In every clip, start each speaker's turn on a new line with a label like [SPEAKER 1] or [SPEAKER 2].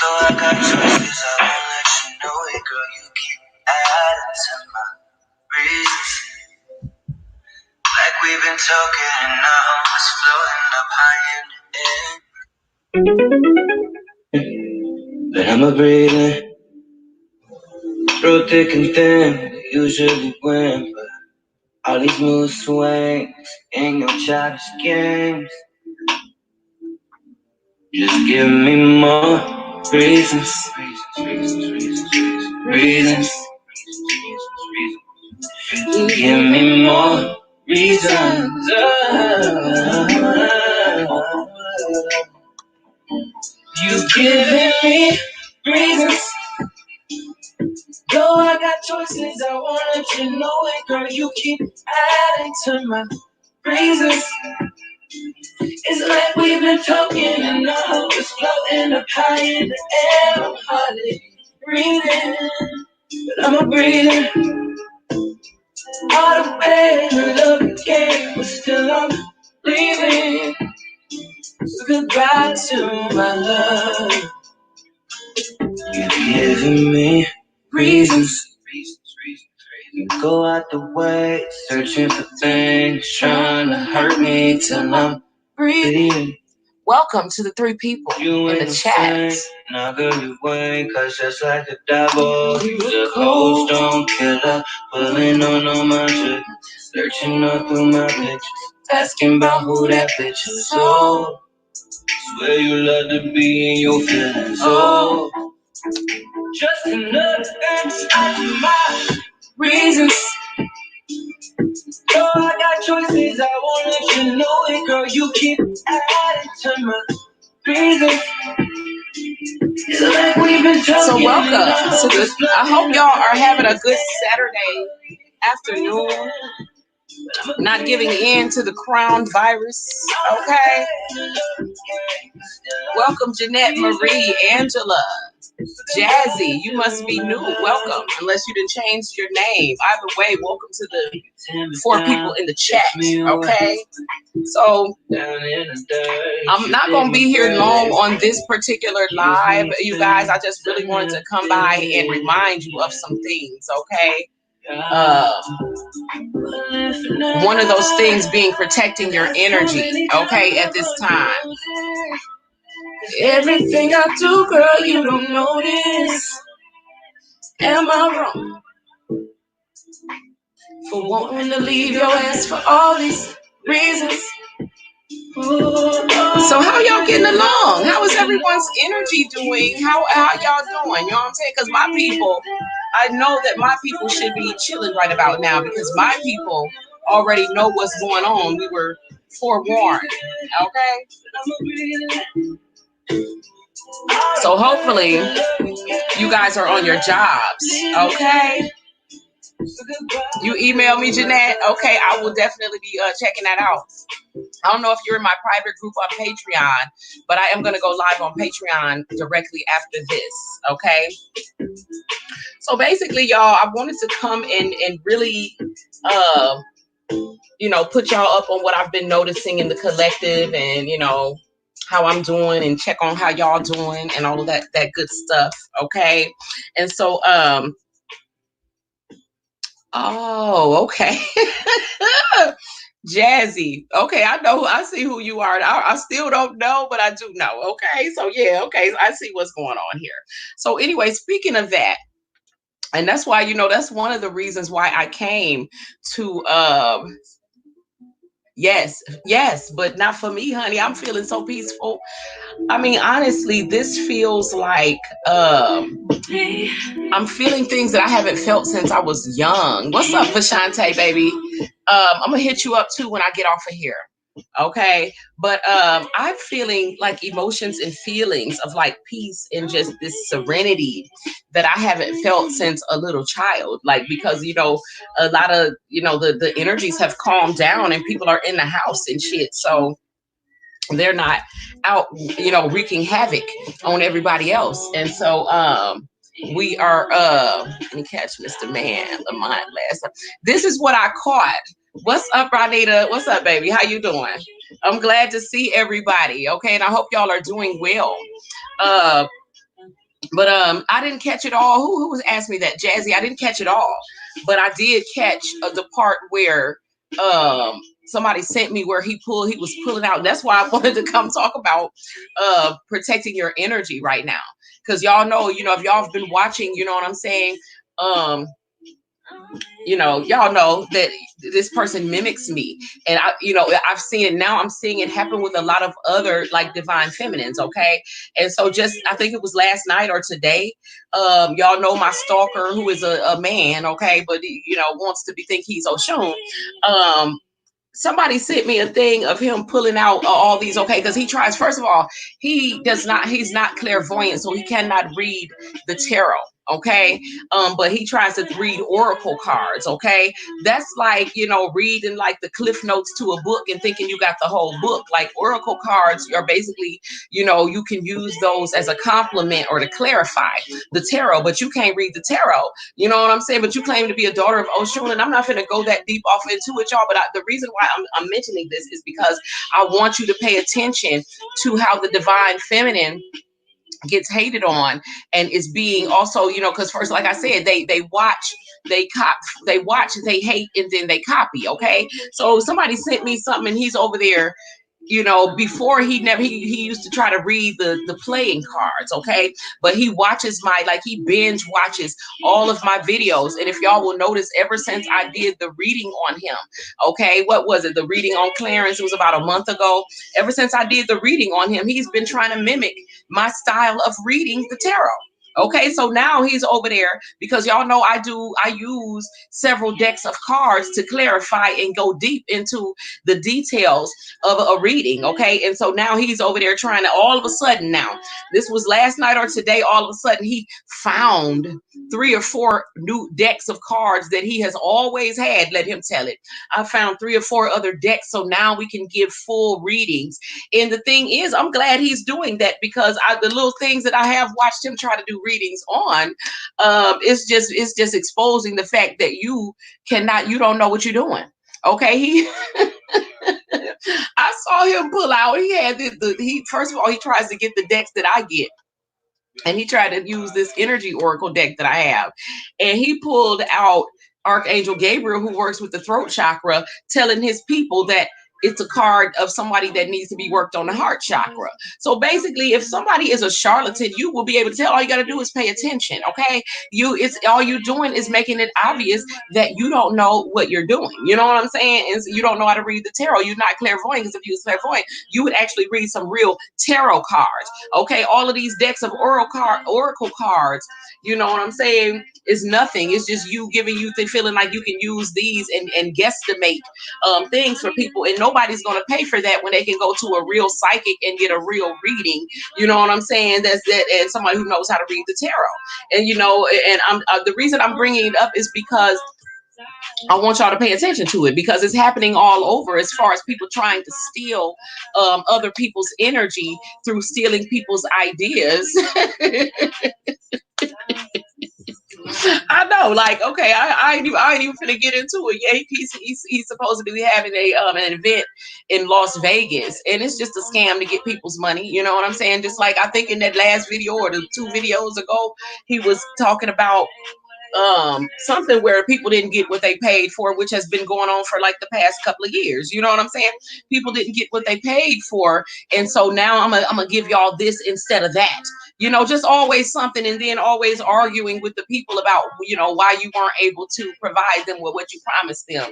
[SPEAKER 1] Though I got choices, I won't let you know it, girl. You keep adding to my reasons. Like we've been talking, and our hope is floating up high in the air. But I'm a breathing, through thick and thin. Usually win, but all these mood swings ain't no childish games. Just give me more reasons. Give me more reasons. You giving me reasons. Though I got choices, I won't let you know it, girl. You keep adding to my reasons. It's like we've been talking and our hope is floating up high in the air. I'm hardly breathing, but I'm a breather. All the way we love again, but still I'm leaving. So goodbye to my love. You're giving me reasons. You go out the way, searching for things, trying to hurt me till I'm breathing.
[SPEAKER 2] Welcome to the three people in the chat.
[SPEAKER 1] Now girl, you ain't, cause just like the devil, you the cold stone killer, pulling on all my tricks, searching all through my pictures, asking about who that bitch is. Oh, swear you love to be in your feelings. Oh, just another thing out of my reasons. Girl, I got choices, I won't let you know it, girl. You keep adding to my reasons. Like we've been talking.
[SPEAKER 2] So welcome to the. I hope y'all are having a good Saturday afternoon. Not giving in to the crown virus. Okay. Welcome, Jeanette, Marie, Angela, Jazzy. You must be new. Welcome, unless you didn't change your name. Either way, welcome to the 4 people in the chat. Okay. So I'm not gonna be here long on this particular live, you guys. I just really wanted to come by and remind you of some things. Okay. One of those things being protecting your energy, okay, at this time.
[SPEAKER 1] Everything I do, girl, you don't notice. Am I wrong for wanting to leave your ass for all these reasons?
[SPEAKER 2] So how y'all getting along? How is everyone's energy doing? How y'all doing? You know what I'm saying? Because my people, I know that my people should be chilling right about now because my people already know what's going on. We were forewarned. Okay? So hopefully you guys are on your jobs. Okay? You email me, Jeanette. Okay, I will definitely be checking that out. I don't know if you're in my private group on Patreon, but I am going to go live on Patreon directly after this, okay? So basically, y'all, I wanted to come in and really, put y'all up on what I've been noticing in the collective and, how I'm doing and check on how y'all doing and all of that good stuff, okay? And so, okay. Jazzy. Okay, I see who you are. I still don't know, but I do know. Okay, so yeah, okay, I see what's going on here. So anyway, speaking of that, and that's why, that's one of the reasons why I came to yes, but not for me, honey. I'm feeling so peaceful. I mean, honestly, this feels like I'm feeling things that I haven't felt since I was young. What's up, Vashante, baby? I'm gonna hit you up too when I get off of here. Okay. But I'm feeling like emotions and feelings of like peace and just this serenity that I haven't felt since a little child. Like, because, a lot of, the energies have calmed down and people are in the house and shit. So they're not out, wreaking havoc on everybody else. And so we are let me catch Mr. Man Lamont last time. This is what I caught. What's up, Ronita? What's up, baby? How you doing? I'm glad to see everybody. Okay, and I hope y'all are doing well. uh but I didn't catch it all. Who was asking me that? Jazzy, I didn't catch it all, but I did catch the part where somebody sent me where he was pulling out. That's why I wanted to come talk about protecting your energy right now. Because y'all know, if y'all have been watching, you know what I'm saying? Um, y'all know that this person mimics me, and I've seen it now. I'm seeing it happen with a lot of other like divine feminines. Okay, and so just I think it was last night or today. Y'all know my stalker, who is a man. Okay, but wants to think he's Oshun. Somebody sent me a thing of him pulling out all these. Okay, because he tries. First of all, he's not clairvoyant, so he cannot read the tarot. Okay, but he tries to read oracle cards. Okay, that's like reading like the cliff notes to a book and thinking you got the whole book. Like oracle cards are basically, you can use those as a compliment or to clarify the tarot, but you can't read the tarot. You know what I'm saying? But you claim to be a daughter of Oshun, and I'm not going to go that deep off into it, y'all. But the reason why I'm mentioning this is because I want you to pay attention to how the divine feminine gets hated on and is being also, because first, like I said, they watch, they watch, they hate, and then they copy. Okay, so somebody sent me something, and he's over there. Before he used to try to read the playing cards. Okay, but he watches he binge watches all of my videos. And if y'all will notice, ever since I did the reading on him, okay, what was it, the reading on Clarence, it was about a month ago. Ever since I did the reading on him, he's been trying to mimic my style of reading the tarot. Okay, so now he's over there because y'all know I use several decks of cards to clarify and go deep into the details of a reading. Okay, and so now he's over there trying to, all of a sudden, now this was last night or today, all of a sudden he found 3 or 4 new decks of cards that he has always had. Let him tell it. I found 3 or 4 other decks, so now we can give full readings. And the thing is, I'm glad he's doing that, because the little things that I have watched him try to do readings on, it's just exposing the fact that you don't know what you're doing. Okay, I saw him pull out. He had he first of all, he tries to get the decks that I get, and he tried to use this energy oracle deck that I have, and he pulled out Archangel Gabriel, who works with the throat chakra, telling his people that it's a card of somebody that needs to be worked on the heart chakra. So basically, if somebody is a charlatan, you will be able to tell. All you got to do is pay attention. Okay, it's all you're doing is making it obvious that you don't know what you're doing. You know what I'm saying? And you don't know how to read the tarot. You're not clairvoyant, because if you was clairvoyant, you would actually read some real tarot cards. Okay, all of these decks of oracle cards, you know what I'm saying, is nothing. It's just you giving you the feeling like you can use these and guesstimate things for people, and nobody's going to pay for that when they can go to a real psychic and get a real reading. You know what I'm saying? That's that, and somebody who knows how to read the tarot. And and I'm the reason I'm bringing it up is because I want y'all to pay attention to it, because it's happening all over, as far as people trying to steal other people's energy through stealing people's ideas. I know, like, okay, I ain't even finna get into it. Yeah, he's supposed to be having an event in Las Vegas, and it's just a scam to get people's money. You know what I'm saying? Just like I think in that last video or the 2 videos ago, he was talking about something where people didn't get what they paid for, which has been going on for like the past couple of years. You know what I'm saying? People didn't get what they paid for, and so now I'm gonna give y'all this instead of that. Just always something, and then always arguing with the people about why you weren't able to provide them with what you promised them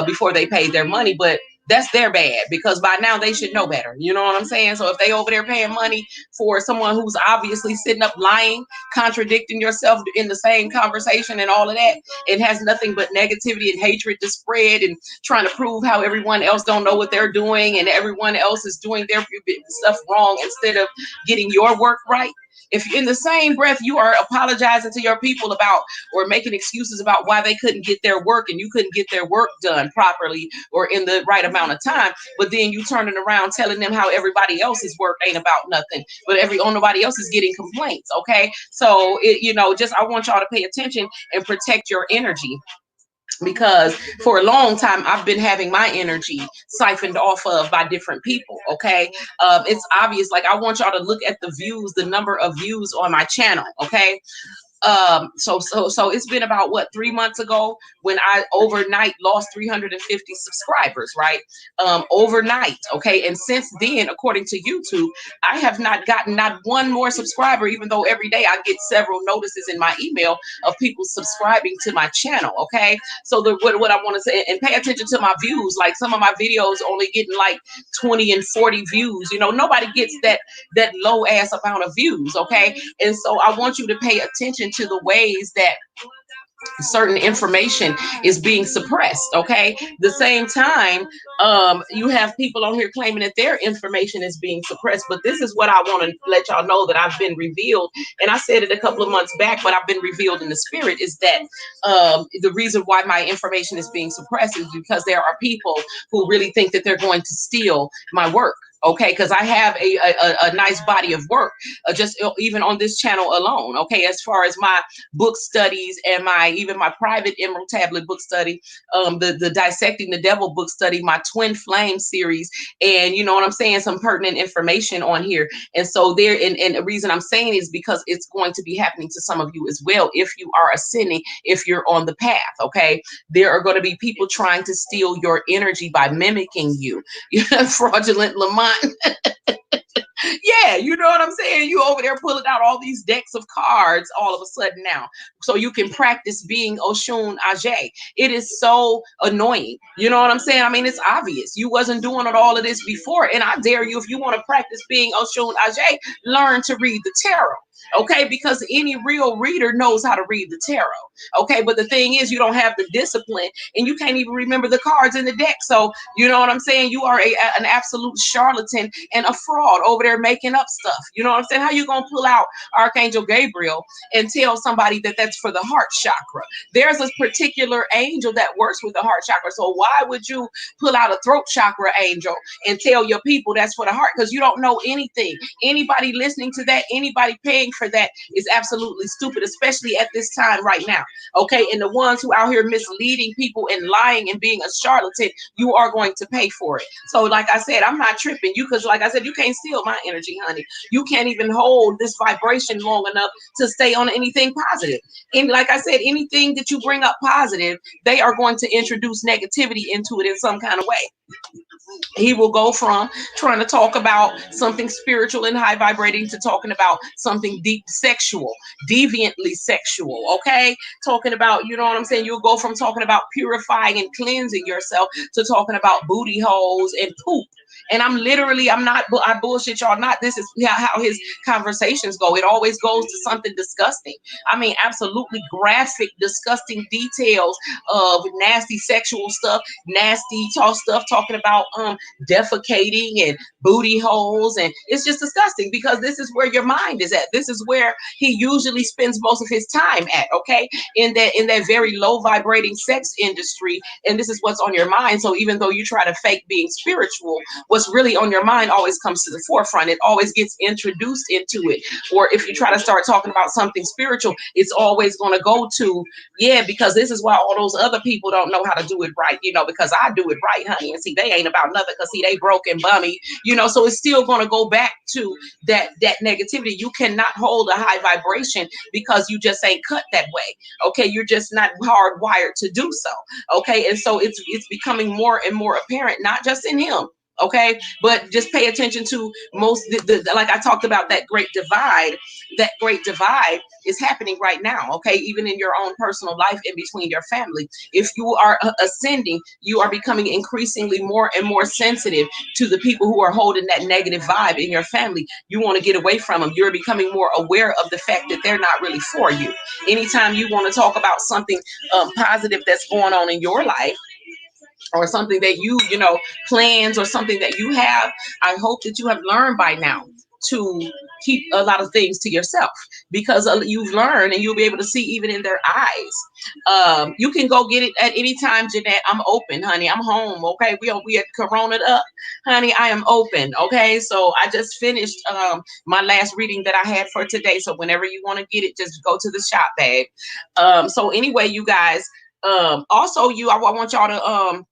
[SPEAKER 2] before they paid their money. But that's their bad, because by now they should know better. You know what I'm saying? So if they over there paying money for someone who's obviously sitting up lying, contradicting yourself in the same conversation and all of that, it has nothing but negativity and hatred to spread, and trying to prove how everyone else don't know what they're doing and everyone else is doing their stuff wrong instead of getting your work right. If in the same breath you are apologizing to your people about or making excuses about why they couldn't get their work and you couldn't get their work done properly or in the right amount of time, but then you turning around telling them how everybody else's work ain't about nothing, but nobody else is getting complaints. Okay, so just I want y'all to pay attention and protect your energy, because for a long time I've been having my energy siphoned off of by different people. Okay, it's obvious. Like, I want y'all to look at the views, the number of views on my channel. Okay, so it's been about 3 months ago when I overnight lost 350 subscribers, right? Overnight. Okay, and since then, according to YouTube, I have not gotten not one more subscriber, even though every day I get several notices in my email of people subscribing to my channel. Okay, so what I want to say, and pay attention to my views. Like, some of my videos only getting like 20 and 40 views. Nobody gets that low ass amount of views. Okay, and so I want you to pay attention to the ways that certain information is being suppressed. Okay, the same time, you have people on here claiming that their information is being suppressed, but this is what I want to let y'all know, that I've been revealed, and I said it a couple of months back, but I've been revealed in the spirit, is that the reason why my information is being suppressed is because there are people who really think that they're going to steal my work. Okay, because I have a nice body of work, just even on this channel alone. Okay, as far as my book studies and even my private Emerald Tablet book study, the Dissecting the Devil book study, my Twin Flame series, and you know what I'm saying, some pertinent information on here. And so and the reason I'm saying is because it's going to be happening to some of you as well if you are ascending, if you're on the path. Okay, there are going to be people trying to steal your energy by mimicking you. Fraudulent Lamont. Yeah, you know what I'm saying? You over there pulling out all these decks of cards all of a sudden now, so you can practice being Oshun Ajay. It is so annoying. You know what I'm saying? I mean, it's obvious. You wasn't doing all of this before, and I dare you, if you want to practice being Oshun Ajay, learn to read the tarot. Okay, because any real reader knows how to read the tarot. Okay, but the thing is, you don't have the discipline, and you can't even remember the cards in the deck. So you know what I'm saying? You are an absolute charlatan and a fraud over there making up stuff. You know what I'm saying? How you gonna pull out Archangel Gabriel and tell somebody that that's for the heart chakra? There's a particular angel that works with the heart chakra. So why would you pull out a throat chakra angel and tell your people that's for the heart? Because you don't know anything. Anybody listening to that, anybody paying for that is absolutely stupid, especially at this time right now. Okay, and the ones who out here misleading people and lying and being a charlatan, you are going to pay for it. So like I said, I'm not tripping you, because like I said, you can't steal my energy, honey. You can't even hold this vibration long enough to stay on anything positive. And like I said, anything that you bring up positive, they are going to introduce negativity into it in some kind of way. He will go from trying to talk about something spiritual and high vibrating to talking about something deep sexual, deviantly sexual. Okay, talking about, you know what I'm saying, you'll go from talking about purifying and cleansing yourself to talking about booty holes and poop. And I bullshit y'all not. This is how his conversations go. It always goes to something disgusting. I mean, absolutely graphic, disgusting details of nasty sexual stuff, nasty stuff, talking about defecating and booty holes. And it's just disgusting, because this is where your mind is at. This is where he usually spends most of his time at. Okay, in that very low vibrating sex industry. And this is what's on your mind. So even though you try to fake being spiritual, what's really on your mind always comes to the forefront. It always gets introduced into it. Or if you try to start talking about something spiritual, it's always going to go to, yeah, because this is why all those other people don't know how to do it right, because I do it right, honey. And see, they ain't about nothing, because see, they broke and bummy, so it's still going to go back to that negativity. You cannot hold a high vibration because you just ain't cut that way. Okay, you're just not hardwired to do so. Okay, and so it's becoming more and more apparent, not just in him. Okay, but just pay attention to most like I talked about, that great divide is happening right now. Okay, even in your own personal life, in between your family. If you are ascending, you are becoming increasingly more and more sensitive to the people who are holding that negative vibe in your family. You want to get away from them. You're becoming more aware of the fact that they're not really for you. Anytime you want to talk about something positive that's going on in your life, or something that plans, or something that you have, I hope that you have learned by now to keep a lot of things to yourself, because you've learned, and you'll be able to see even in their eyes. You can go get it at any time, Jeanette. I'm open, honey. I'm home. Okay. We at Corona up, honey. I am open. Okay. So I just finished my last reading that I had for today. So whenever you want to get it, just go to the shop bag. So anyway, you guys, also I want y'all to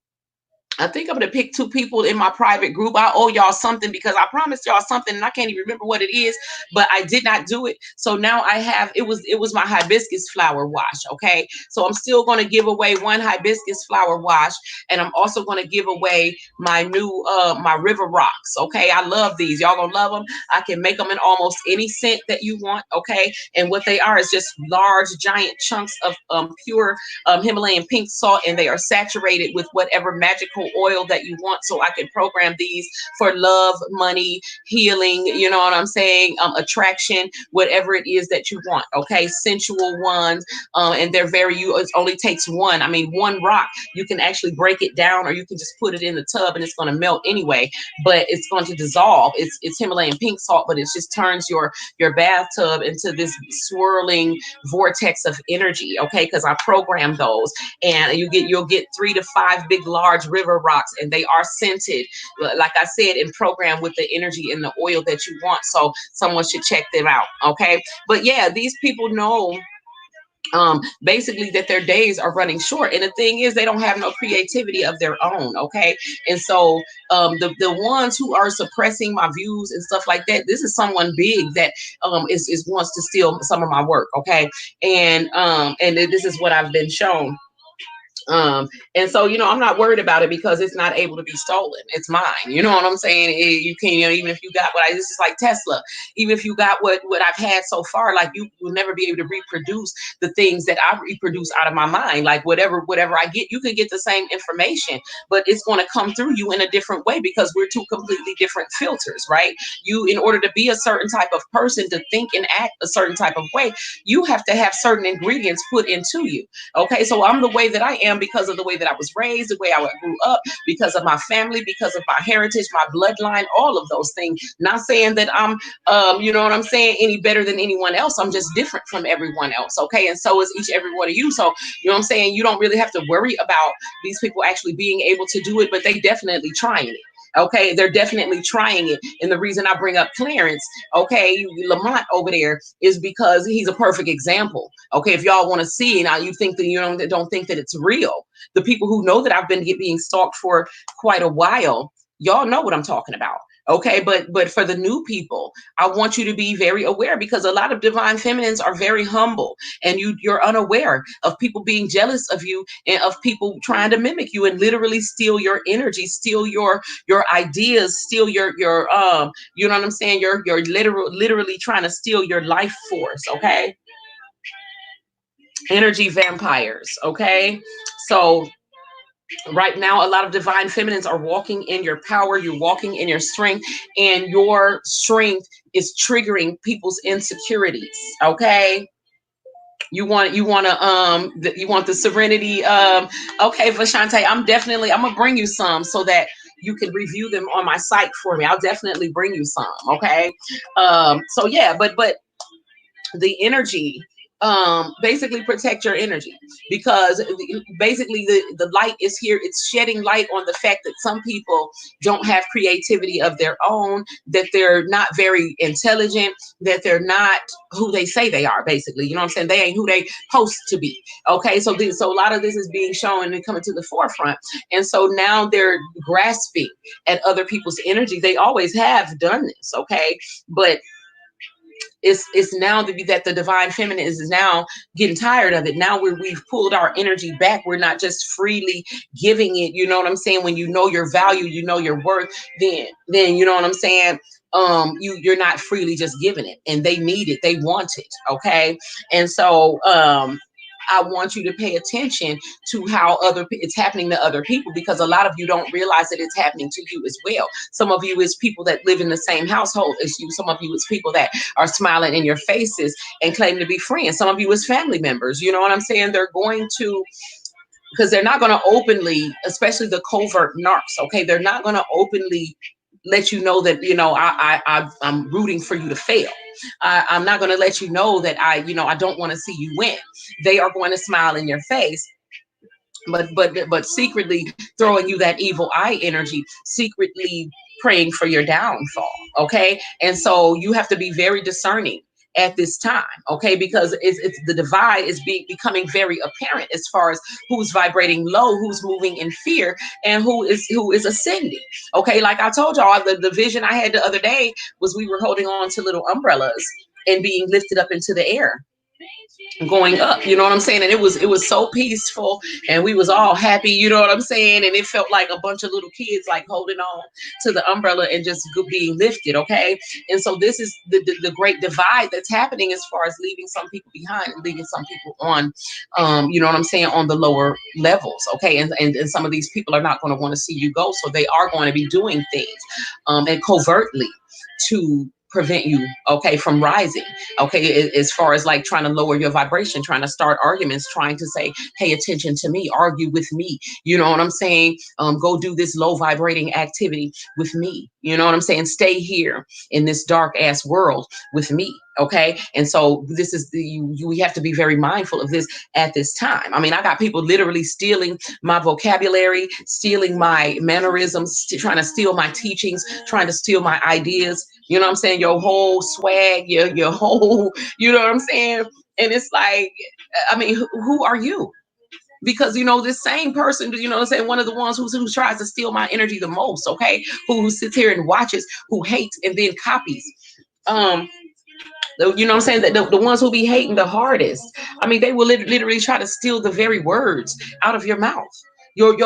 [SPEAKER 2] I think I'm gonna pick 2 people in my private group. I owe y'all something, because I promised y'all something and I can't even remember what it is, but I did not do it. So now I have, it was my hibiscus flower wash. Okay. So I'm still gonna give away 1 hibiscus flower wash, and I'm also gonna give away my new my river rocks. Okay. I love these. Y'all gonna love them. I can make them in almost any scent that you want. Okay. And what they are is just large, giant chunks of pure Himalayan pink salt, and they are saturated with whatever magical oil that you want. So I can program these for love, money, healing, you know what I'm saying, attraction, whatever it is that you want. Okay, sensual ones, and they're it only takes 1. I mean, 1 rock. You can actually break it down, or you can just put it in the tub and it's going to melt anyway, but it's going to dissolve. It's Himalayan pink salt, but it just turns your bathtub into this swirling vortex of energy. Okay, because I program those, and you'll get 3 to 5 big large river rocks, and they are scented, like I said, and programmed with the energy and the oil that you want. So someone should check them out. Okay, but yeah, these people know basically that their days are running short, and the thing is, they don't have no creativity of their own. Okay, and so the ones who are suppressing my views and stuff like that, this is someone big that is wants to steal some of my work. Okay, and this is what I've been shown. And so, I'm not worried about it, because it's not able to be stolen. It's mine. You know what I'm saying? You can, even if you got this is like Tesla. Even if you got what I've had so far, like, you will never be able to reproduce the things that I reproduce out of my mind. Like whatever I get, you can get the same information, but it's going to come through you in a different way, because we're 2 completely different filters, right? In order to be a certain type of person, to think and act a certain type of way, you have to have certain ingredients put into you. Okay, so I'm the way that I am because of the way that I was raised, the way I grew up, because of my family, because of my heritage, my bloodline, all of those things. Not saying that I'm, you know what I'm saying, any better than anyone else. I'm just different from everyone else. Okay, and so is each every one of you. So you know what I'm saying. You don't really have to worry about these people actually being able to do it, but they definitely trying it. Okay, they're definitely trying it. And the reason I bring up Clarence, okay, Lamont over there, is because he's a perfect example. Okay, if y'all want to see, now you think that don't think that it's real. The people who know that I've been being stalked for quite a while, y'all know what I'm talking about. Okay, but for the new people, I want you to be very aware, because a lot of divine feminines are very humble, and you're unaware of people being jealous of you, and of people trying to mimic you and literally steal your energy, steal your ideas, steal your you know what I'm saying, you're literally trying to steal your life force. Okay, energy vampires. Okay, so right now, a lot of divine feminines are walking in your power. You're walking in your strength, and your strength is triggering people's insecurities. Okay, you want the serenity. Okay, Vashante, I'm gonna bring you some, so that you can review them on my site for me. I'll definitely bring you some. Okay, so yeah, but the energy, basically protect your energy, because basically the light is here. It's shedding light on the fact that some people don't have creativity of their own, that they're not very intelligent, that they're not who they say they are. Basically, you know what I'm saying, they ain't who they supposed to be. Okay, so a lot of this is being shown and coming to the forefront, and so now they're grasping at other people's energy. They always have done this. Okay, but it's now that the divine feminine is now getting tired of it. Now we've pulled our energy back. We're not just freely giving it. You know what I'm saying? When you know your value, you know your worth, then you know what I'm saying? You're not freely just giving it, and they need it. They want it. Okay. And so I want you to pay attention to how it's happening to other people, because a lot of you don't realize that it's happening to you as well. Some of you is people that live in the same household as you. Some of you is people that are smiling in your faces and claim to be friends. Some of you is family members. You know what I'm saying? They're going to, because they're not going to openly, especially the covert narcs. Okay, they're not going to openly let you know that, I'm rooting for you to fail. I'm not going to let you know that I don't want to see you win. They are going to smile in your face, but secretly throwing you that evil eye energy, secretly praying for your downfall. Okay, and so you have to be very discerning at this time, okay, because it's the divide is becoming very apparent as far as who's vibrating low, who's moving in fear, and who is ascending. Okay, like I told y'all, the vision I had the other day was we were holding on to little umbrellas and being lifted up into the air, going up, you know what I'm saying? And it was so peaceful, and we was all happy, you know what I'm saying? And it felt like a bunch of little kids like holding on to the umbrella and just being lifted. Okay, and so this is the great divide that's happening as far as leaving some people behind and leaving some people on, you know what I'm saying, on the lower levels. Okay, and some of these people are not going to want to see you go, so they are going to be doing things and covertly to prevent you, okay, from rising. Okay, as far as like trying to lower your vibration, trying to start arguments, trying to say, pay attention to me, argue with me, you know what I'm saying, go do this low vibrating activity with me, you know what I'm saying, stay here in this dark ass world with me. Okay, and so this is we have to be very mindful of this at this time. I mean, I got people literally stealing my vocabulary, stealing my mannerisms, trying to steal my teachings, trying to steal my ideas, you know what I'm saying, your whole swag, your whole, you know what I'm saying. And it's like, I mean, who are you? Because this same person, you know what I'm saying, one of the ones who tries to steal my energy the most, okay, who sits here and watches, who hates and then copies, you know what I'm saying, that the ones who be hating the hardest, I mean, they will literally try to steal the very words out of your mouth, your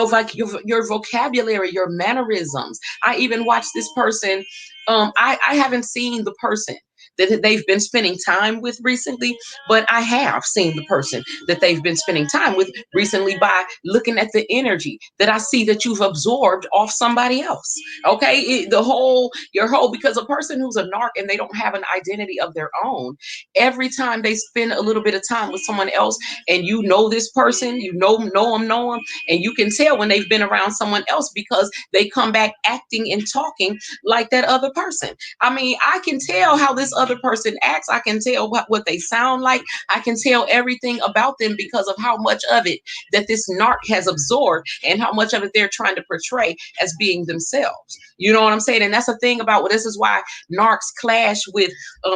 [SPEAKER 2] vocabulary, your mannerisms. I even watched this person. I haven't seen the person that they've been spending time with recently, but I have seen the person that they've been spending time with recently by looking at the energy that I see that you've absorbed off somebody else. Okay, your whole, because a person who's a narc and they don't have an identity of their own, every time they spend a little bit of time with someone else, and you know this person, you know them, and you can tell when they've been around someone else because they come back acting and talking like that other person. I mean, I can tell how this other person acts. I can tell what they sound like. I can tell everything about them because of how much of it that this narc has absorbed and how much of it they're trying to portray as being themselves. You know what I'm saying? And that's the thing about, this is why narcs clash with, a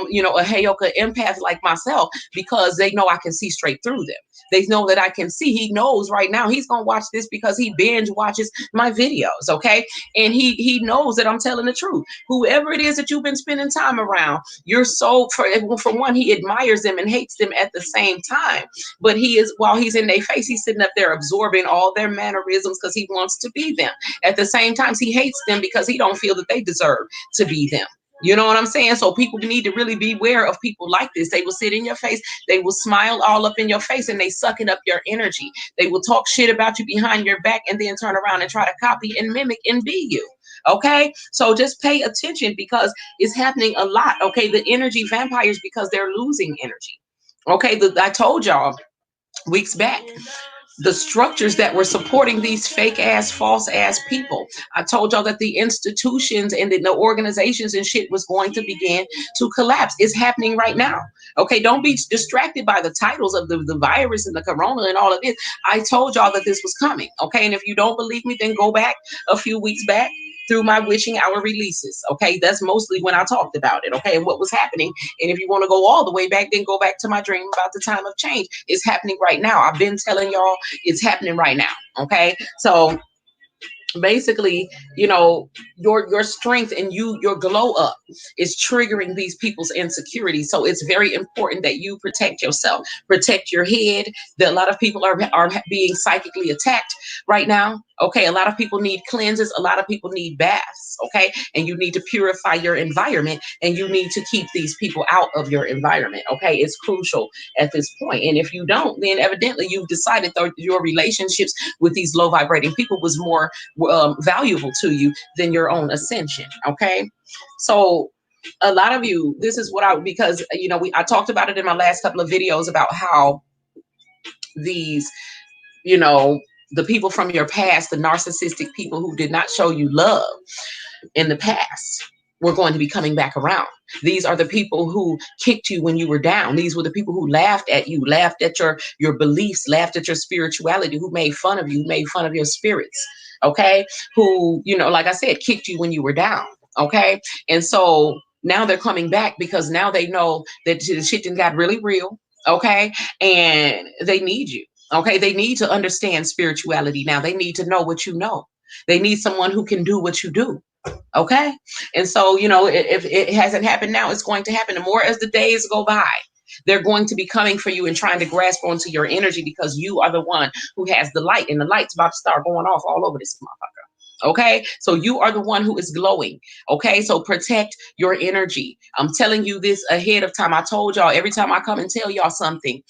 [SPEAKER 2] Heyoka empath like myself, because they know I can see straight through them. They know that I can see. He knows right now he's going to watch this because he binge watches my videos. Okay. And he knows that I'm telling the truth. Whoever it is that you've been spending time around, you're so, for one, he admires them and hates them at the same time. But while he's in their face, he's sitting up there absorbing all their mannerisms because he wants to be them. At the same time, he hates them because he don't feel that they deserve to be them. You know what I'm saying? So people need to really beware of people like this. They will sit in your face. They will smile all up in your face, and they sucking up your energy. They will talk shit about you behind your back and then turn around and try to copy and mimic and be you. Okay, so just pay attention because it's happening a lot. Okay, the energy vampires, because they're losing energy. Okay, I told y'all weeks back the structures that were supporting these fake ass, false ass people. I told y'all that the institutions and the organizations and shit was going to begin to collapse. It's happening right now. Okay, don't be distracted by the titles of the virus and the corona and all of this. I told y'all that this was coming. Okay, and if you don't believe me, then go back a few weeks back through my witching hour releases. Okay, that's mostly when I talked about it. Okay, and what was happening. And if you want to go all the way back, then go back to my dream about the time of change. It's happening right now. I've been telling y'all it's happening right now. Okay, so basically, your strength and your glow up is triggering these people's insecurity. So it's very important that you protect yourself, protect your head. That a lot of people are being psychically attacked right now. Okay, a lot of people need cleanses, a lot of people need baths. Okay, and you need to purify your environment, and you need to keep these people out of your environment. Okay, it's crucial at this point. And if you don't, then evidently you've decided that your relationships with these low vibrating people was more valuable to you than your own ascension. Okay, so a lot of you, this is what because I talked about it in my last couple of videos about how these, the people from your past, the narcissistic people who did not show you love, in the past were going to be coming back around. These are the people who kicked you when you were down. These were the people who laughed at you, laughed at your beliefs, laughed at your spirituality, who made fun of you, made fun of your spirits. Okay. Who, like I said, kicked you when you were down. Okay. And so now they're coming back because now they know that the shit done got really real. Okay. And they need you. Okay. They need to understand spirituality now. They need to know what you know. They need someone who can do what you do. Okay. And so, if it hasn't happened now, it's going to happen. The more as the days go by, they're going to be coming for you and trying to grasp onto your energy because you are the one who has the light, and the light's about to start going off all over this motherfucker. Okay. So you are the one who is glowing. Okay. So protect your energy. I'm telling you this ahead of time. I told y'all every time I come and tell y'all something,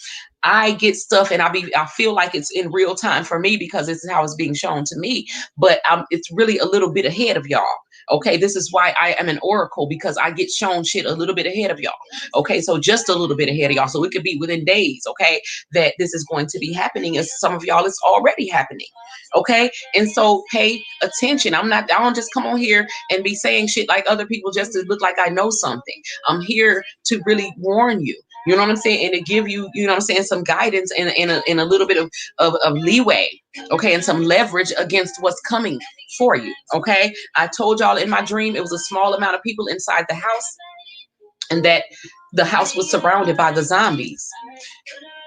[SPEAKER 2] I get stuff and I feel like it's in real time for me because this is how it's being shown to me. But it's really a little bit ahead of y'all. Okay, this is why I am an oracle, because I get shown shit a little bit ahead of y'all. Okay, so just a little bit ahead of y'all. So it could be within days, okay, that this is going to be happening. As some of y'all, it's already happening. Okay, and so pay attention. I don't just come on here and be saying shit like other people just to look like I know something. I'm here to really warn you. You know what I'm saying? And to give you, some guidance and a little bit of leeway, okay, and some leverage against what's coming for you, okay? I told y'all in my dream it was a small amount of people inside the house and that the house was surrounded by the zombies.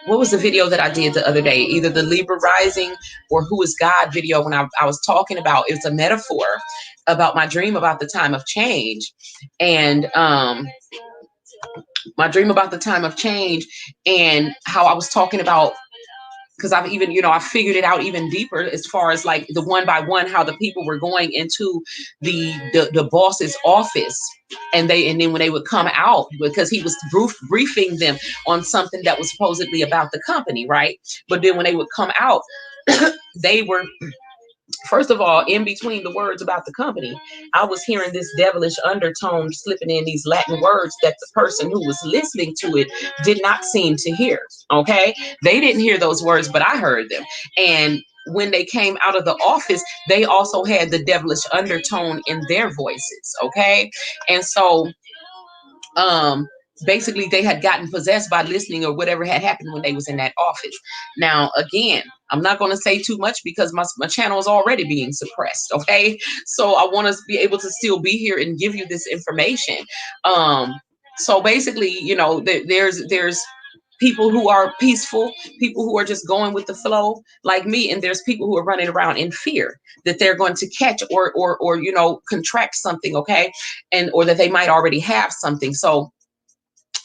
[SPEAKER 2] What was the video that I did the other day? Either the Libra Rising or Who is God video when I was talking about, it's a metaphor about my dream about the time of change. And my dream about the time of change and how I was talking about, because I've even, I figured it out even deeper as far as like the one by one, how the people were going into the boss's office and then when they would come out, because he was briefing them on something that was supposedly about the company, right? But then when they would come out, they were, first of all, in between the words about the company, I was hearing this devilish undertone slipping in these Latin words that the person who was listening to it did not seem to hear. Okay. They didn't hear those words, but I heard them. And when they came out of the office, they also had the devilish undertone in their voices. Okay. And so, basically they had gotten possessed by listening or whatever had happened when they was in that office. Now, again, I'm not going to say too much because my channel is already being suppressed. Okay. So I want to be able to still be here and give you this information. So basically, there's people who are peaceful, people who are just going with the flow like me. And there's people who are running around in fear that they're going to catch or contract something. Okay. Or that they might already have something. So,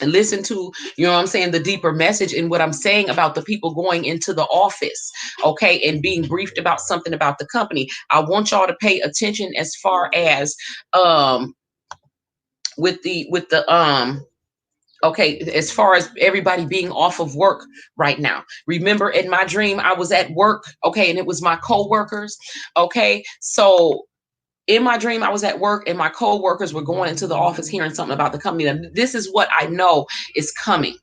[SPEAKER 2] and listen to, the deeper message in what I'm saying about the people going into the office, okay, and being briefed about something about the company. I want y'all to pay attention as far as okay, as far as everybody being off of work right now. Remember, in my dream, I was at work, okay, and it was my co-workers, okay, so in my dream, I was at work and my co-workers were going into the office hearing something about the company. And this is what I know is coming.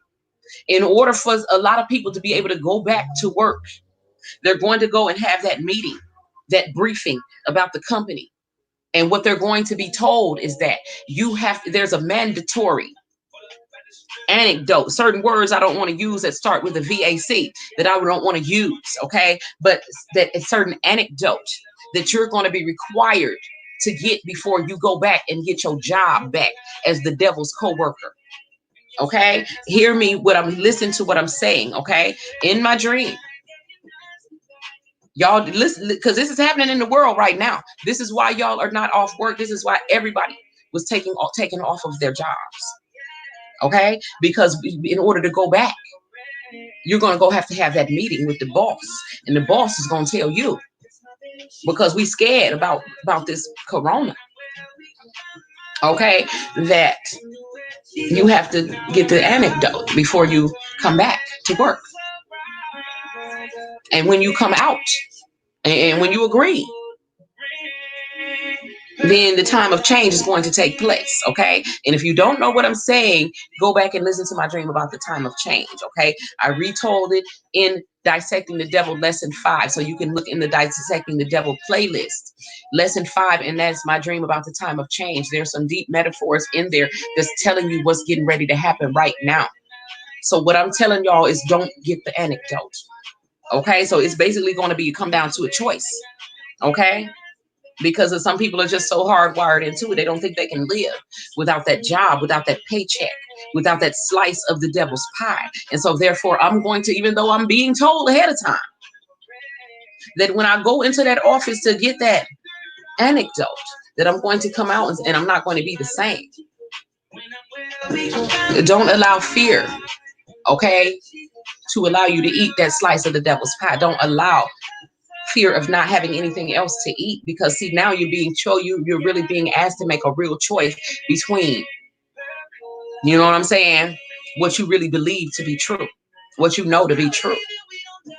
[SPEAKER 2] In order for a lot of people to be able to go back to work, they're going to go and have that meeting, that briefing about the company. And what they're going to be told is that there's a mandatory anecdote, certain words I don't want to use that start with a VAC that I don't want to use, okay? But that a certain anecdote that you're going to be required to get before you go back and get your job back as the devil's co-worker. Okay? Hear me listen to what I'm saying, okay? In my dream. Y'all listen, because this is happening in the world right now. This is why y'all are not off work. This is why everybody was taken off of their jobs. Okay? Because in order to go back, you're going to have to have that meeting with the boss. And the boss is going to tell you, because we scared about this corona, okay, that you have to get the anecdote before you come back to work. And when you come out and when you agree, then the time of change is going to take place, okay? And if you don't know what I'm saying, go back and listen to my dream about the time of change, okay? I retold it in Dissecting the Devil lesson 5. So you can look in the Dissecting the Devil playlist, lesson 5, and that's my dream about the time of change. There's some deep metaphors in there that's telling you what's getting ready to happen right now. So what I'm telling y'all is don't get the anecdote. Okay, so it's basically going to be come down to a choice. Okay, because some people are just so hardwired into it, they don't think they can live without that job, without that paycheck, without that slice of the devil's pie. And so therefore I'm going to, even though I'm being told ahead of time that when I go into that office to get that anecdote, that I'm going to come out and I'm not going to be the same. Don't allow fear, okay, to allow you to eat that slice of the devil's pie. Don't allow fear of not having anything else to eat, because see, now you're really being asked to make a real choice between, you know what I'm saying, what you really believe to be true, what you know to be true.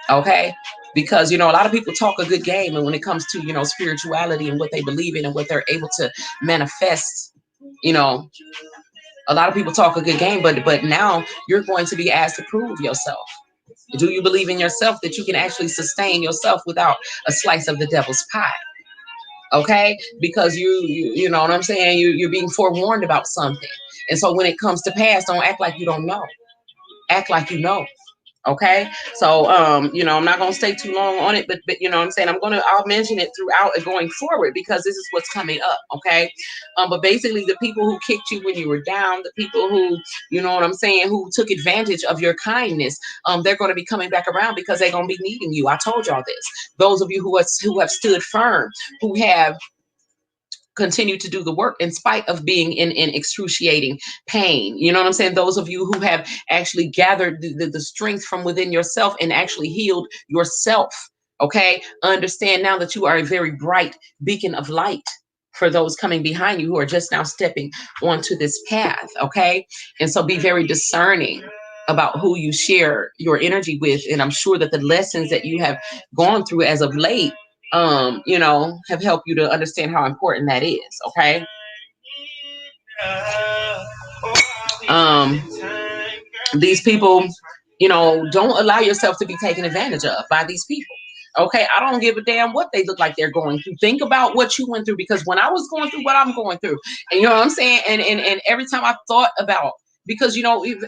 [SPEAKER 2] Okay, because a lot of people talk a good game, and when it comes to spirituality and what they believe in and what they're able to manifest, a lot of people talk a good game, but now you're going to be asked to prove yourself. Do you believe in yourself that you can actually sustain yourself without a slice of the devil's pie? Okay, because you know what I'm saying, you're being forewarned about something, and so when it comes to pass, don't act like you don't know. Act like you know. Okay, so I'm not going to stay too long on it, but you know what I'm saying, I'll mention it throughout and going forward, because this is what's coming up. Okay, but basically the people who kicked you when you were down, the people who, you know what I'm saying, who took advantage of your kindness, they're going to be coming back around, because they're going to be needing you. I told y'all this. Those of you who have stood firm, who have continue to do the work in spite of being in excruciating pain. You know what I'm saying? Those of you who have actually gathered the strength from within yourself and actually healed yourself. Okay. Understand now that you are a very bright beacon of light for those coming behind you who are just now stepping onto this path. Okay. And so be very discerning about who you share your energy with. And I'm sure that the lessons that you have gone through as of late have helped you to understand how important that is. Okay. These people, don't allow yourself to be taken advantage of by these people. Okay, I don't give a damn what they look like they're going through. Think about what you went through, because when I was going through what I'm going through, and you know what I'm saying, and every time I thought about, because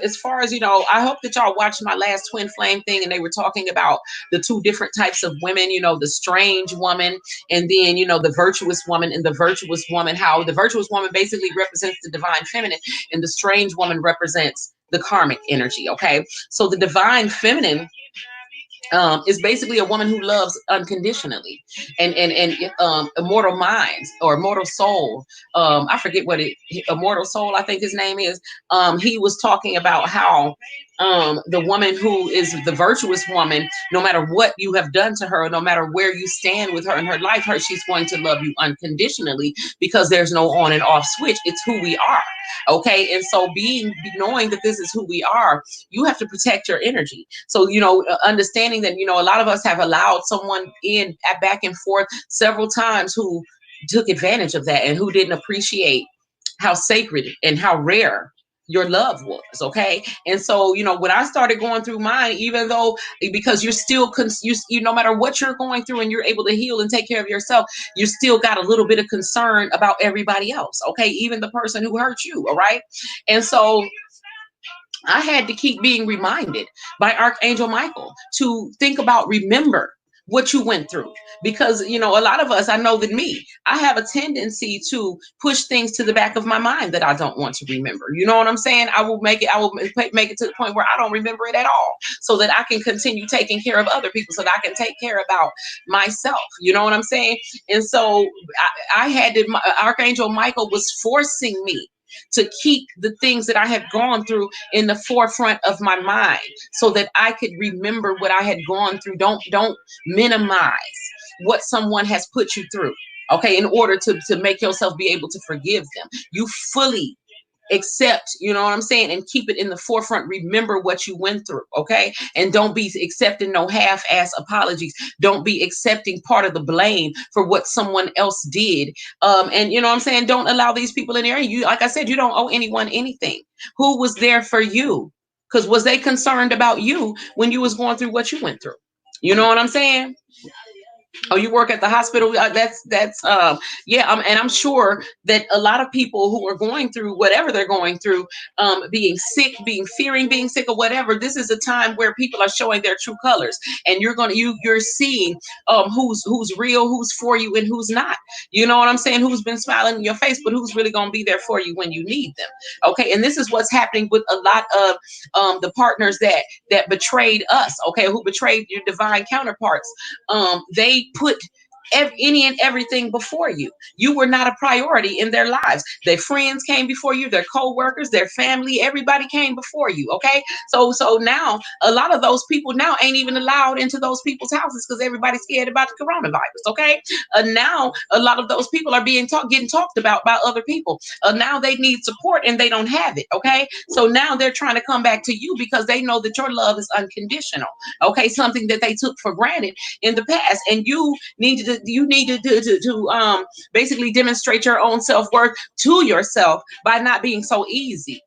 [SPEAKER 2] as far as I hope that y'all watched my last twin flame thing, and they were talking about the two different types of women, the strange woman, and then the virtuous woman. And the virtuous woman, how the virtuous woman basically represents the divine feminine, and the strange woman represents the karmic energy. Okay, so the divine feminine is basically a woman who loves unconditionally, and immortal minds, or immortal soul. I forget what immortal soul, I think his name is. He was talking about how the woman who is the virtuous woman, no matter what you have done to her, no matter where you stand with her in her life, she's going to love you unconditionally, because there's no on and off switch. It's who we are. Okay, and so knowing that this is who we are, you have to protect your energy. So understanding that a lot of us have allowed someone in back and forth several times who took advantage of that, and who didn't appreciate how sacred and how rare your love was. Okay, and so when I started going through mine, even though, because you're still no matter what you're going through, and you're able to heal and take care of yourself, you still got a little bit of concern about everybody else. Okay, even the person who hurt you. All right, and so I had to keep being reminded by Archangel Michael to think about, remember what you went through, because a lot of us, I know that I have a tendency to push things to the back of my mind that I don't want to remember. You know what I'm saying? I will make it to the point where I don't remember it at all, so that I can continue taking care of other people, so that I can take care about myself. You know what I'm saying? And so I had to, Archangel Michael was forcing me to keep the things that I had gone through in the forefront of my mind, so that I could remember what I had gone through. Don't minimize what someone has put you through. Okay, in order to make yourself be able to forgive them, you fully accept, you know what I'm saying, and keep it in the forefront. Remember what you went through. Okay, and don't be accepting no half-ass apologies. Don't be accepting part of the blame for what someone else did. And you know what I'm saying, don't allow these people in there. You, like I said, you don't owe anyone anything. Who was there for you? Because was they concerned about you when you was going through what you went through? You know what I'm saying? Oh, you work at the hospital. Yeah. And I'm sure that a lot of people who are going through whatever they're going through, being sick, fearing being sick or whatever, this is a time where people are showing their true colors, and you're seeing who's real, who's for you, and who's not. You know what I'm saying? Who's been smiling in your face, but who's really going to be there for you when you need them. Okay, and this is what's happening with a lot of the partners that betrayed us. Okay, who betrayed your divine counterparts. They put any and everything before you. You were not a priority in their lives. Their friends came before you, their co-workers, their family, everybody came before you. Okay, so now a lot of those people now ain't even allowed into those people's houses because everybody's scared about the coronavirus. Okay, now a lot of those people are getting talked about by other people. Now they need support and they don't have it. Okay, so now they're trying to come back to you because they know that your love is unconditional. Okay, something that they took for granted in the past, and you needed to basically demonstrate your own self-worth to yourself by not being so easy.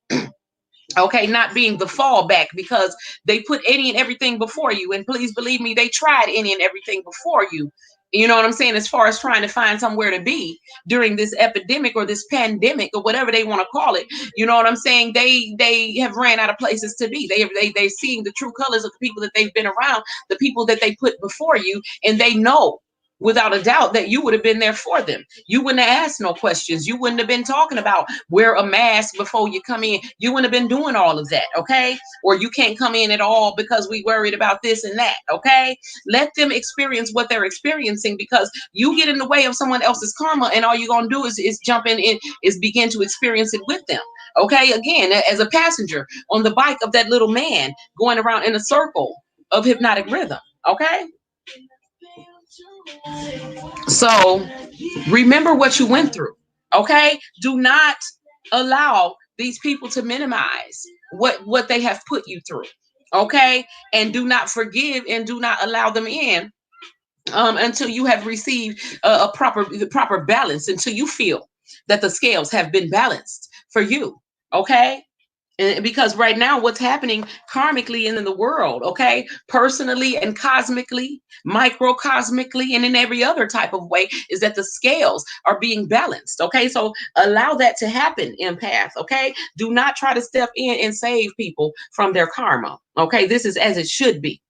[SPEAKER 2] Okay, not being the fallback because they put any and everything before you. And please believe me, they tried any and everything before you. You know what I'm saying? As far as trying to find somewhere to be during this epidemic or this pandemic or whatever they want to call it. You know what I'm saying? They have ran out of places to be. They're seeing the true colors of the people that they've been around, the people that they put before you, and they know without a doubt that you would have been there for them. You wouldn't have asked no questions. You wouldn't have been talking about wear a mask before you come in. You wouldn't have been doing all of that, okay? Or you can't come in at all because we worried about this and that, okay? Let them experience what they're experiencing, because you get in the way of someone else's karma and all you're going to do is jump in, is begin to experience it with them, okay? Again, as a passenger on the bike of that little man going around in a circle of hypnotic rhythm, okay? So remember what you went through. Okay. Do not allow these people to minimize what they have put you through. Okay. And do not forgive and do not allow them in until you have received the proper balance, until you feel that the scales have been balanced for you. Okay. And because right now, what's happening karmically and in the world, okay, personally and cosmically, microcosmically, and in every other type of way, is that the scales are being balanced. Okay, so allow that to happen, empath. Okay, do not try to step in and save people from their karma. Okay, this is as it should be.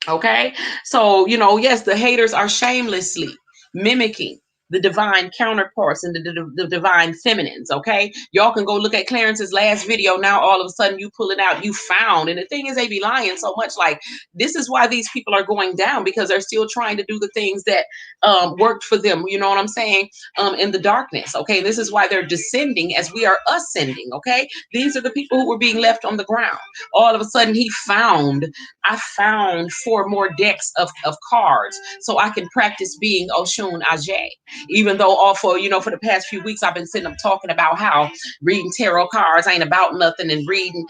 [SPEAKER 2] Okay, so yes, the haters are shamelessly mimicking the divine counterparts and the divine feminines. Okay, y'all can go look at Clarence's last video. Now all of a sudden you pull it out, you found. And the thing is, they be lying so much. Like, this is why these people are going down, because they're still trying to do the things that worked for them, you know what I'm saying, in the darkness. Okay, this is why they're descending as we are ascending. Okay, these are the people who were being left on the ground. All of a sudden I found 4 more decks of cards so I can practice being Oshun Ajay. Even though for the past few weeks I've been sitting up talking about how reading tarot cards ain't about nothing, and reading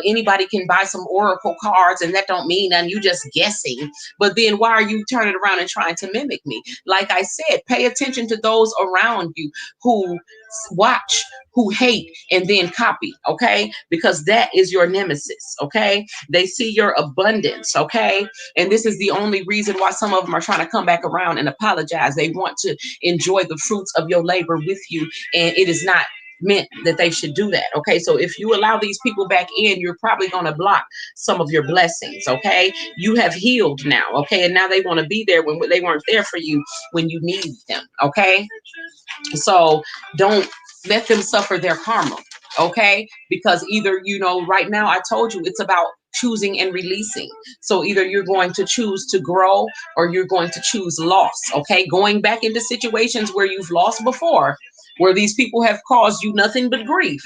[SPEAKER 2] anybody can buy some oracle cards and that don't mean nothing, you just guessing. But then why are you turning around and trying to mimic me? Like I said, pay attention to those around you who watch, who hate, and then copy. Okay, because that is your nemesis. Okay, they see your abundance. Okay, and this is the only reason why some of them are trying to come back around and apologize. They want to enjoy the fruits of your labor with you, and it is not meant that they should do that. Okay, so if you allow these people back in, you're probably going to block some of your blessings. Okay, you have healed now. Okay, and now they want to be there when they weren't there for you when you need them. Okay, so don't let them suffer their karma. Okay, because either right now I told you it's about choosing and releasing. So either you're going to choose to grow or you're going to choose loss. Okay, going back into situations where you've lost before, where these people have caused you nothing but grief,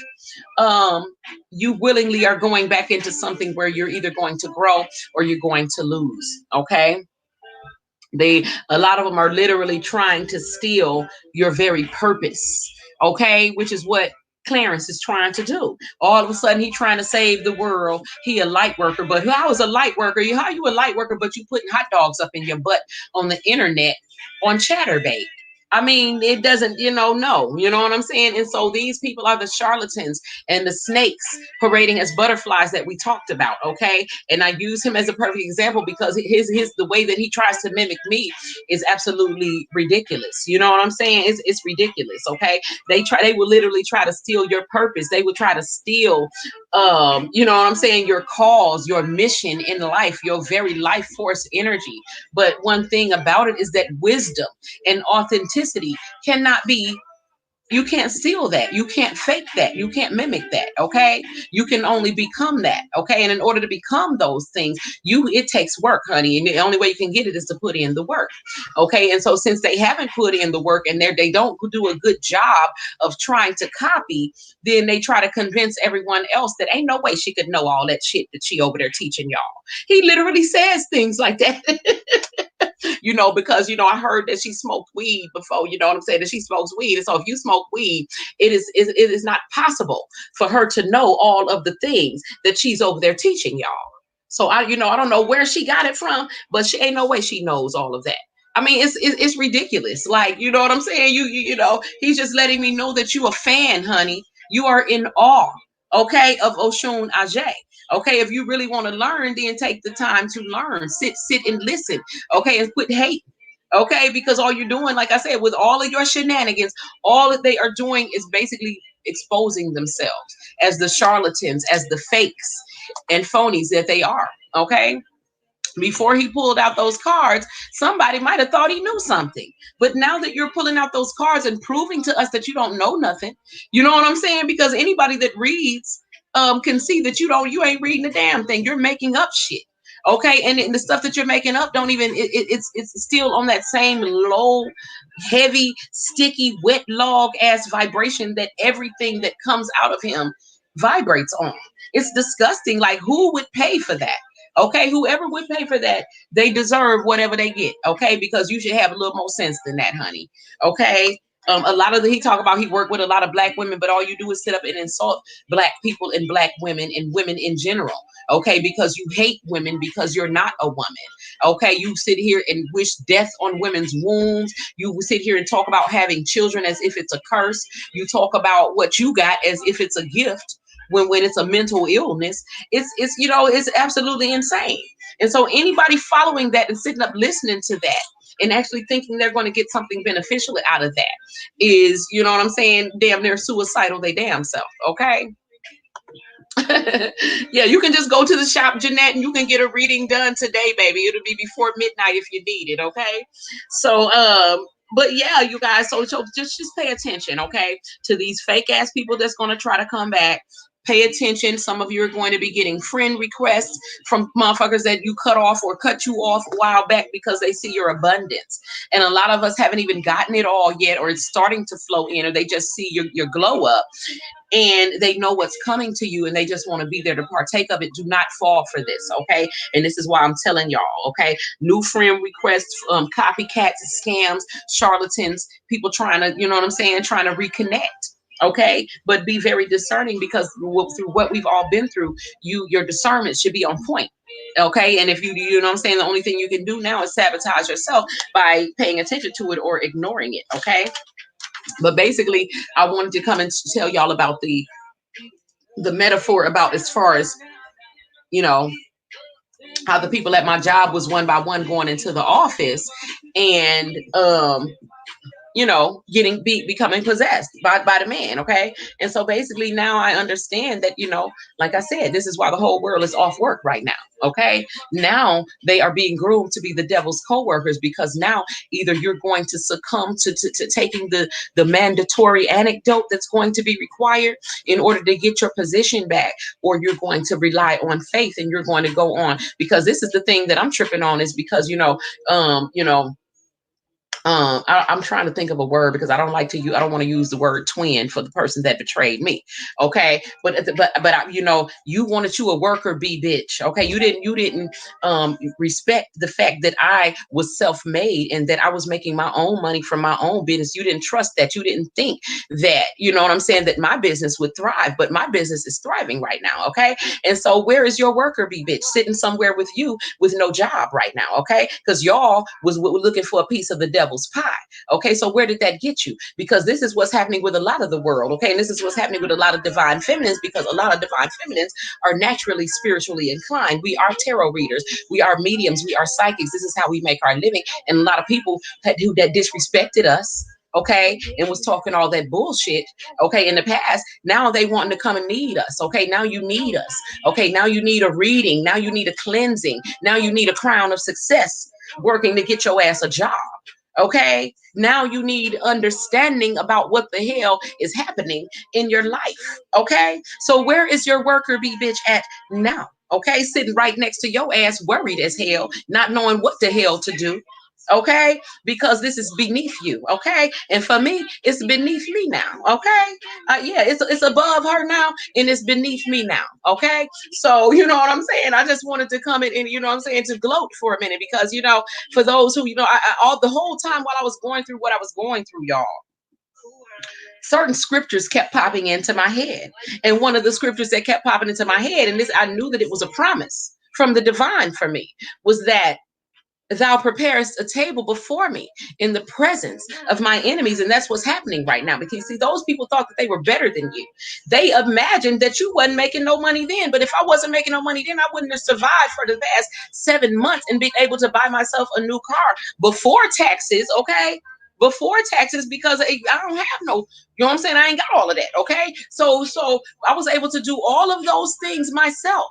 [SPEAKER 2] you willingly are going back into something where you're either going to grow or you're going to lose. Okay, a lot of them are literally trying to steal your very purpose. Okay, which is what Clarence is trying to do. All of a sudden, he's trying to save the world. He a light worker, but how is a light worker? How you a light worker, but you putting hot dogs up in your butt on the internet on Chatterbait? I mean, it doesn't, no, you know what I'm saying? And so these people are the charlatans and the snakes parading as butterflies that we talked about, okay? And I use him as a perfect example because the way that he tries to mimic me is absolutely ridiculous. You know what I'm saying? It's ridiculous, okay? They will literally try to steal your purpose. They will try to steal you know what I'm saying, your cause, your mission in life, your very life force energy. But one thing about it is that wisdom and authenticity cannot be, you can't steal that. You can't fake that. You can't mimic that. Okay. You can only become that. Okay. And in order to become those things, it takes work, honey. And the only way you can get it is to put in the work. Okay. And so since they haven't put in the work and they don't do a good job of trying to copy, then they try to convince everyone else that ain't no way she could know all that shit that she over there teaching y'all. He literally says things like that. Because I heard that she smoked weed before, you know what I'm saying, that she smokes weed. And so if you smoke weed, it is not possible for her to know all of the things that she's over there teaching y'all. So I don't know where she got it from, but she ain't no way she knows all of that. I mean, it's ridiculous. Like, you know what I'm saying? He's just letting me know that you a fan, honey. You are in awe, okay, of Oshun Ajay. Okay, if you really want to learn, then take the time to learn. Sit and listen. Okay, and quit hate. Okay, because all you're doing, like I said, with all of your shenanigans, all that they are doing is basically exposing themselves as the charlatans, as the fakes and phonies that they are. Okay. Before he pulled out those cards, somebody might have thought he knew something. But now that you're pulling out those cards and proving to us that you don't know nothing, you know what I'm saying? Because anybody that reads can see that you ain't reading a damn thing. You're making up shit. Okay, and the stuff that you're making up don't even it's still on that same low, heavy, sticky, wet log ass vibration that everything that comes out of him vibrates on. It's disgusting. Like, who would pay for that? Okay, whoever would pay for that, they deserve whatever they get. Okay, because you should have a little more sense than that, honey. Okay. A lot of he talk about he worked with a lot of black women, but all you do is sit up and insult black people and black women and women in general. Okay, because you hate women because you're not a woman. Okay, you sit here and wish death on women's wombs. You sit here and talk about having children as if it's a curse. You talk about what you got as if it's a gift when it's a mental illness. It's absolutely insane. And so anybody following that and sitting up listening to that and actually thinking they're going to get something beneficial out of that is, you know what I'm saying, damn near suicidal they damn self. Okay. Yeah, you can just go to the shop, Jeanette, and you can get a reading done today, baby. It'll be before midnight if you need it. Okay. So but yeah, you guys, so just pay attention, okay, to these fake ass people that's going to try to come back. Pay attention. Some of you are going to be getting friend requests from motherfuckers that you cut off or cut you off a while back because they see your abundance. And a lot of us haven't even gotten it all yet, or it's starting to flow in, or they just see your glow up and they know what's coming to you and they just want to be there to partake of it. Do not fall for this, okay? And this is why I'm telling y'all, okay? New friend requests, copycats, scams, charlatans, people trying to, you know what I'm saying, trying to reconnect. Okay, but be very discerning because through what we've all been through, your discernment should be on point. Okay, and if you know what I'm saying, the only thing you can do now is sabotage yourself by paying attention to it or ignoring it. Okay, but basically, I wanted to come and tell y'all about the metaphor about as far as how the people at my job was one by one going into the office and becoming possessed by the man. Okay. And so basically now I understand that, like I said, this is why the whole world is off work right now. Okay. Now they are being groomed to be the devil's co-workers because now either you're going to succumb to taking the mandatory anecdote that's going to be required in order to get your position back, or you're going to rely on faith and you're going to go on, because this is the thing that I'm tripping on is because, I'm trying to think of a word because I don't want to use the word twin for the person that betrayed me. Okay. But you wanted you a worker bee bitch. Okay. You didn't respect the fact that I was self-made and that I was making my own money from my own business. You didn't trust that. You didn't think that, you know what I'm saying, that my business would thrive, but my business is thriving right now. Okay. And so where is your worker bee bitch sitting somewhere with you with no job right now? Okay. Because y'all was looking for a piece of the devil devil's pie. Okay, so where did that get you? Because this is what's happening with a lot of the world. Okay, and this is what's happening with a lot of divine feminines, because a lot of divine feminines are naturally spiritually inclined. We are tarot readers, we are mediums, we are psychics. This is how we make our living. And a lot of people that disrespected us, okay, and was talking all that bullshit, okay, in the past, now they wanting to come and need us. Okay, now you need us. Okay, now you need a reading, now you need a cleansing, now you need a crown of success working to get your ass a job. Okay, now you need understanding about what the hell is happening in your life. Okay, so where is your worker bee bitch at now? Okay, sitting right next to your ass, worried as hell, not knowing what the hell to do. Okay, because this is beneath you. Okay, and for me, it's beneath me now. Okay, yeah, it's above her now, and it's beneath me now. Okay, so you know what I'm saying. I just wanted to come in and you know what I'm saying, to gloat for a minute, because you know, for those who all the whole time while I was going through what I was going through, y'all, certain scriptures kept popping into my head. And one of the scriptures that kept popping into my head, and this I knew that it was a promise from the divine for me, was that thou preparest a table before me in the presence of my enemies. And that's what's happening right now. Because see, those people thought that they were better than you. They imagined that you wasn't making no money then. But if I wasn't making no money then, I wouldn't have survived for the past 7 months and been able to buy myself a new car before taxes. Okay, before taxes, because I don't have no, you know what I'm saying, I ain't got all of that. Okay, so I was able to do all of those things myself.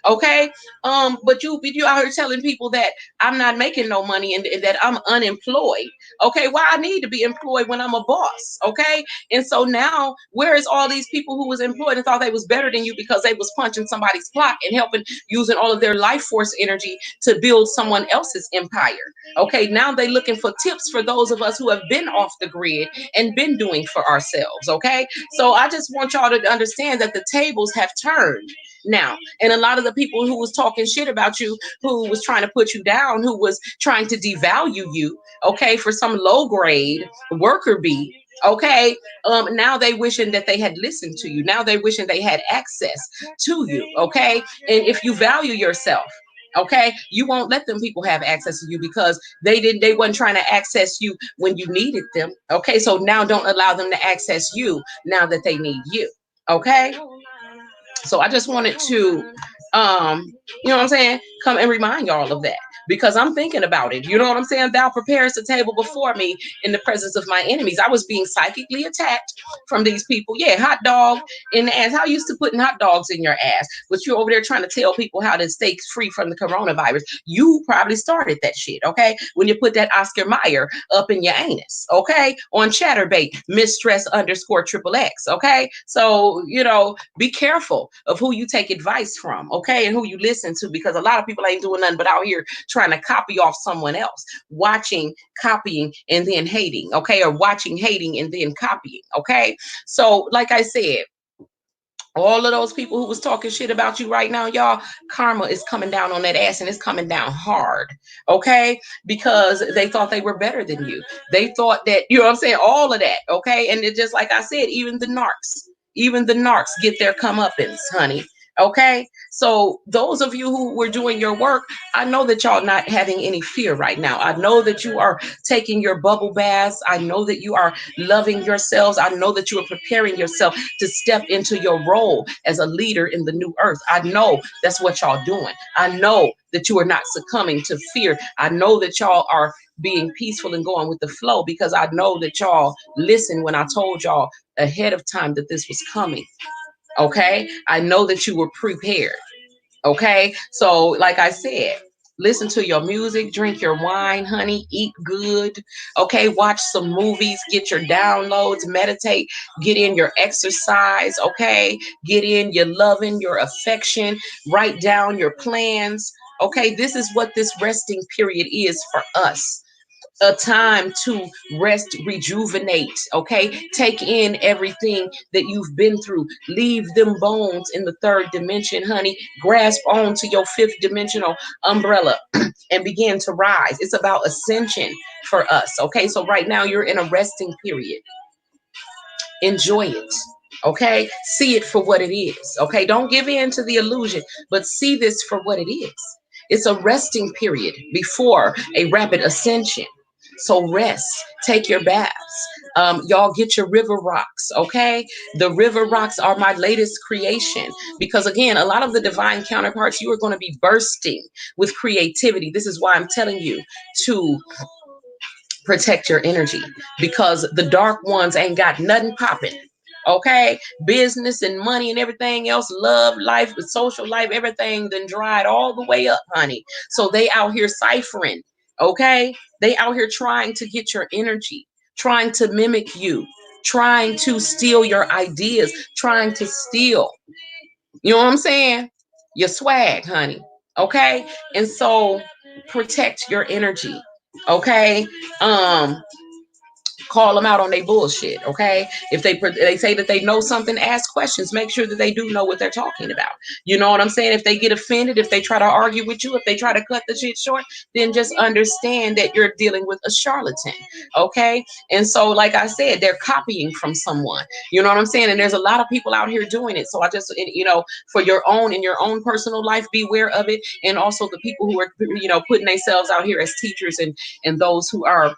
[SPEAKER 2] Okay, but you out here telling people that I'm not making no money, and that I'm unemployed. Okay, why I need to be employed when I'm a boss? Okay, and so now where is all these people who was employed and thought they was better than you because they was punching somebody's clock and helping, using all of their life force energy to build someone else's empire? Okay, now they looking for tips for those of us who have been off the grid and been doing for ourselves. Okay, so I just want y'all to understand that the tables have turned now. And a lot of the people who was talking shit about you, who was trying to put you down, who was trying to devalue you, okay, for some low grade worker bee, okay, now they wishing that they had listened to you. Now they wishing they had access to you. Okay, and if you value yourself, okay, you won't let them people have access to you, because they wasn't trying to access you when you needed them. Okay, so now don't allow them to access you now that they need you. Okay, so I just wanted to, you know what I'm saying, come and remind y'all of that, because I'm thinking about it. You know what I'm saying? Thou preparest a table before me in the presence of my enemies. I was being psychically attacked from these people. Yeah, hot dog in the ass. How used to putting hot dogs in your ass, but you're over there trying to tell people how to stay free from the coronavirus. You probably started that shit, okay? When you put that Oscar Mayer up in your anus, okay? On Chatterbait, mistress underscore triple X, okay? So, you know, be careful of who you take advice from, okay? And who you listen to, because a lot of people ain't doing nothing but out here trying to copy off someone else, watching, copying, and then hating, okay? Or watching, hating, and then copying, okay? So, like I said, all of those people who was talking shit about you right now, y'all, karma is coming down on that ass, and it's coming down hard, okay? Because they thought they were better than you. They thought that, you know what I'm saying, all of that, okay? And it just, like I said, even the narcs get their comeuppance, honey. Okay, so those of you who were doing your work, I know that y'all not having any fear right now. I know that you are taking your bubble baths. I know that you are loving yourselves. I know that you are preparing yourself to step into your role as a leader in the new earth. I know that's what y'all doing. I know that you are not succumbing to fear. I know that y'all are being peaceful and going with the flow, because I know that y'all listened when I told y'all ahead of time that this was coming. Okay, I know that you were prepared. Okay, so like I said, listen to your music, drink your wine, honey, eat good. Okay, watch some movies, get your downloads, meditate, get in your exercise. Okay, get in your loving, your affection, write down your plans. Okay, this is what this resting period is for us. A time to rest, rejuvenate, okay? Take in everything that you've been through. Leave them bones in the third dimension, honey. Grasp on to your fifth dimensional umbrella and begin to rise. It's about ascension for us, okay? So right now you're in a resting period. Enjoy it. Okay, see it for what it is. Okay, don't give in to the illusion, but see this for what it is. It's a resting period before a rapid ascension. So rest, take your baths. Y'all get your river rocks, okay? The river rocks are my latest creation because, again, a lot of the divine counterparts, you are going to be bursting with creativity. This is why I'm telling you to protect your energy because the dark ones ain't got nothing popping. Okay, business and money and everything else, love life, social life, everything then dried all the way up, honey. So they out here ciphering. Okay, they out here trying to get your energy, trying to mimic you, trying to steal your ideas, trying to steal. You know what I'm saying? Your swag, honey. Okay, and so protect your energy. Okay, um, call them out on their bullshit. Okay, if they say that they know something, ask questions. Make sure that they do know what they're talking about. You know what I'm saying? If they get offended, if they try to argue with you, if they try to cut the shit short, then just understand that you're dealing with a charlatan. Okay, and so like I said, they're copying from someone. You know what I'm saying? And there's a lot of people out here doing it. So I just, for your own, in your own personal life, beware of it. And also the people who are, putting themselves out here as teachers and those who are,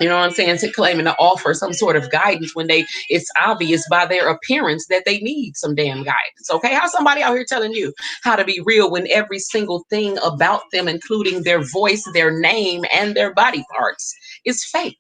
[SPEAKER 2] you know what I'm saying, to claiming to offer some sort of guidance when it's obvious by their appearance that they need some damn guidance. Okay, how's somebody out here telling you how to be real when every single thing about them, including their voice, their name, and their body parts, is fake?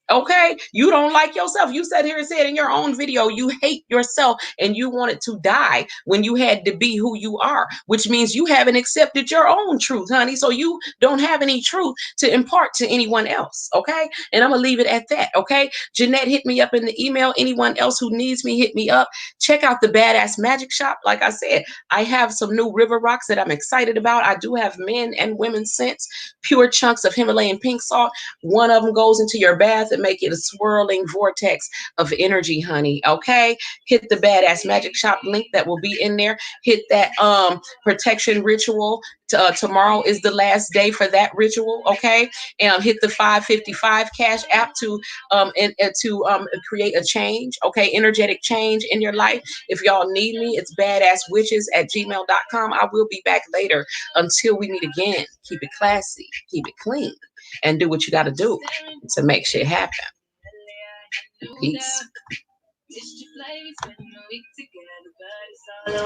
[SPEAKER 2] Okay, you don't like yourself. You sat here and said in your own video you hate yourself and you wanted to die when you had to be who you are, which means you haven't accepted your own truth, honey. So you don't have any truth to impart to anyone else. Okay, and I'm gonna leave it at that. Okay, Jeanette, hit me up in the email. Anyone else who needs me, hit me up. Check out the Badass Magic Shop. Like I said, I have some new river rocks that I'm excited about. I do have men and women scents, pure chunks of Himalayan pink salt. One of them goes into your bath and make it a swirling vortex of energy, honey. Okay, hit the Badass Magic Shop link that will be in there. Hit that protection ritual. Tomorrow is the last day for that ritual. Okay, and hit the 555 cash app to create a change. Okay, energetic change in your life. If y'all need me, it's badasswitches@gmail.com. I will be back later. Until we meet again, keep it classy, keep it clean, and do what you got to do to make shit happen. Peace.